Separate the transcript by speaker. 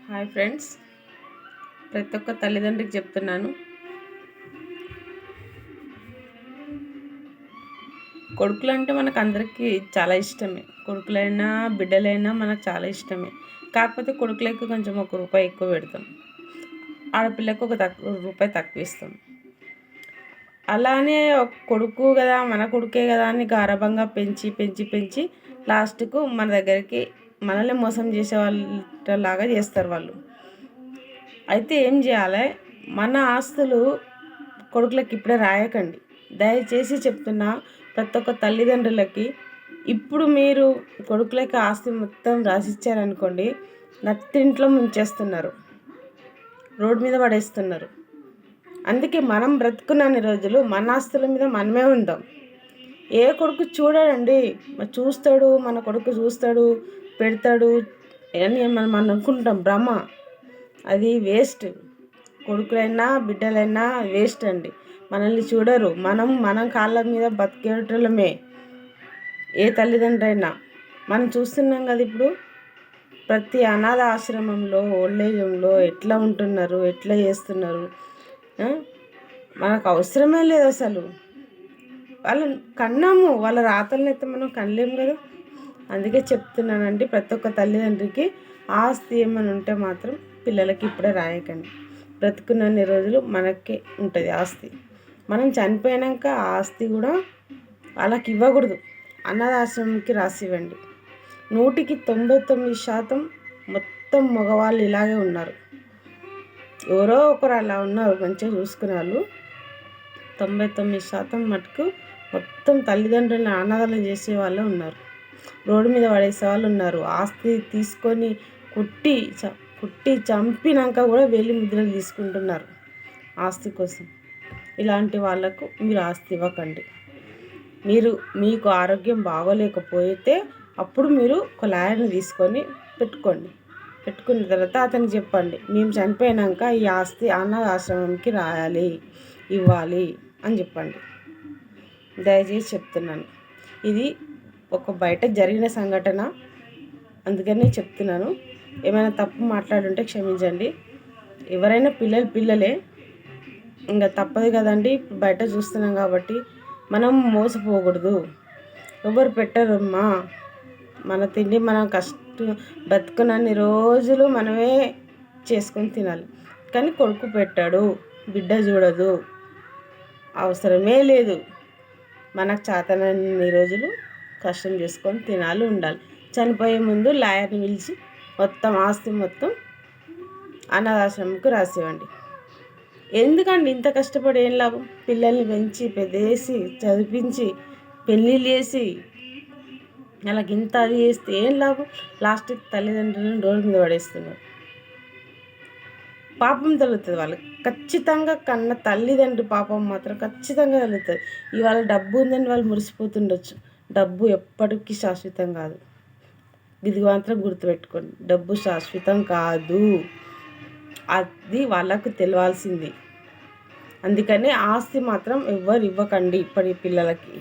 Speaker 1: Hi friends, ప్రతి ఒక్క తల్లిదండ్రికి చెప్తున్నాను. కొడుకులు అంటే మనకు అందరికీ చాలా ఇష్టమే. కొడుకులైనా బిడ్డలైనా మనకు చాలా ఇష్టమే. కాకపోతే కొడుకులకి కొంచెం ₹1 ఎక్కువ పెడతాం, ఆడపిల్లకు ₹1 తక్కువ ఇస్తాం. అలానే ఒక కొడుకు కదా, మన కొడుకే కదా అని గారాబంగా పెంచి పెంచి పెంచి లాస్ట్కు మన దగ్గరికి మనల్ని మోసం చేసే వాళ్ళలాగా చేస్తారు వాళ్ళు. అయితే ఏం చేయాలి, మన ఆస్తులు కొడుకులకి ఇప్పుడే రాయకండి. దయచేసి చెప్తున్నా ప్రతి ఒక్క తల్లిదండ్రులకి, ఇప్పుడు మీరు కొడుకులకి ఆస్తి మొత్తం రాసిచ్చారనుకోండి, నట్టింట్లో ముంచేస్తున్నారు, రోడ్డు మీద పడేస్తున్నారు. అందుకే మనం బ్రతుకున్నన్ని రోజులు మన ఆస్తుల మీద మనమే ఉందాం. ఏ కొడుకు చూడడండి, చూస్తాడు, మన కొడుకు చూస్తాడు, పెడతాడు అని మనం అనుకుంటాం. భ్రమ, అది వేస్ట్. కొడుకులైనా బిడ్డలైనా వేస్ట్ అండి. మనల్ని చూడరు. మనం కాళ్ళ మీద బతికేటోళ్ళమే. ఏ తల్లిదండ్రులైనా మనం చూస్తున్నాం కదా. ఇప్పుడు ప్రతి అనాథ ఆశ్రమంలో, ఓల్డేజ్ హోమ్లో ఎట్లా ఉంటున్నారు, ఎట్లా చేస్తున్నారు. మనకు అవసరమే లేదు అసలు. వాళ్ళని కన్నాము, వాళ్ళ రాతలను అయితే మనం కనలేము కదా. అందుకే చెప్తున్నానండి, ప్రతి ఒక్క తల్లిదండ్రికి ఆస్తి ఏమైనా ఉంటే మాత్రం పిల్లలకి ఇప్పుడే రాయకండి. బ్రతుకున్నన్ని రోజులు మనకే ఉంటుంది ఆస్తి. మనం చనిపోయాక ఆ ఆస్తి కూడా వాళ్ళకి ఇవ్వకూడదు, అనాథాశ్రమంకి రాసివ్వండి. 99% మొత్తం మగవాళ్ళు ఇలాగే ఉన్నారు. ఎవరో ఒకరు అలా ఉన్నారు, మంచిగా చూసుకునే వాళ్ళు. 99% మటుకు మొత్తం తల్లిదండ్రులను అనాథలు చేసే వాళ్ళే ఉన్నారు. రోడ్డు మీద పడేసే వాళ్ళు ఉన్నారు. ఆస్తి తీసుకొని కుట్టి చంపినాక కూడా వేలి ముద్రలు తీసుకుంటున్నారు ఆస్తి కోసం. ఇలాంటి వాళ్లకు మీరు ఆస్తి ఇవ్వకండి. మీకు ఆరోగ్యం బాగోలేకపోతే అప్పుడు మీరు ఒక లాయర్ని తీసుకొని పెట్టుకున్న తర్వాత అతనికి చెప్పండి, మేము చనిపోయాక ఈ ఆస్తి అనాథ ఆశ్రమంకి రాయాలి, ఇవ్వాలి అని చెప్పండి. దయచేసి చెప్తున్నాను, ఇది ఒక బయట జరిగిన సంఘటన, అందుకనే చెప్తున్నాను. ఏమైనా తప్పు మాట్లాడుంటే క్షమించండి. ఎవరైనా పిల్లలే, ఇంకా తప్పదు కదండి. బయట చూస్తున్నాం కాబట్టి మనం మోసపోకూడదు. ఎవరు పెట్టరమ్మా, మన తిండి మనం బతుకున్నన్ని రోజులు మనమే చేసుకొని తినాలి. కానీ కొడుకు పెట్టాడు, బిడ్డ చూడదు, అవసరమే లేదు. మనకు చేతనన్ని రోజులు కష్టం చేసుకొని తినాలి, ఉండాలి. చనిపోయే ముందు లాయర్ని పిలిచి మొత్తం ఆస్తి మొత్తం అనాథాశ్రమంకు రాసివ్వండి. ఎందుకండి ఇంత కష్టపడి ఏం లాభం? పిల్లల్ని పెంచి పెద్దేసి చదివించి పెళ్ళిళ్ళు చేసి అలాగ ఇంత అది చేస్తే ఏం లాభం? లాస్ట్కి తల్లిదండ్రులను రోడ్డు మీద పడేస్తున్నారు. పాపం తగులుతుంది వాళ్ళకి ఖచ్చితంగా. కన్న తల్లిదండ్రి పాపం మాత్రం ఖచ్చితంగా తగులుతుంది. ఇవాళ డబ్బు ఉందని వాళ్ళు మురిసిపోతుండొచ్చు, డబ్బు ఎప్పటికీ శాశ్వతం కాదు. ఇది మాత్రం గుర్తుపెట్టుకోండి, డబ్బు శాశ్వతం కాదు. అది వాళ్ళకు తెలియాల్సింది. అందుకని ఆస్తి మాత్రం ఎవ్వరు ఇవ్వకండి ఇప్పటి పిల్లలకి.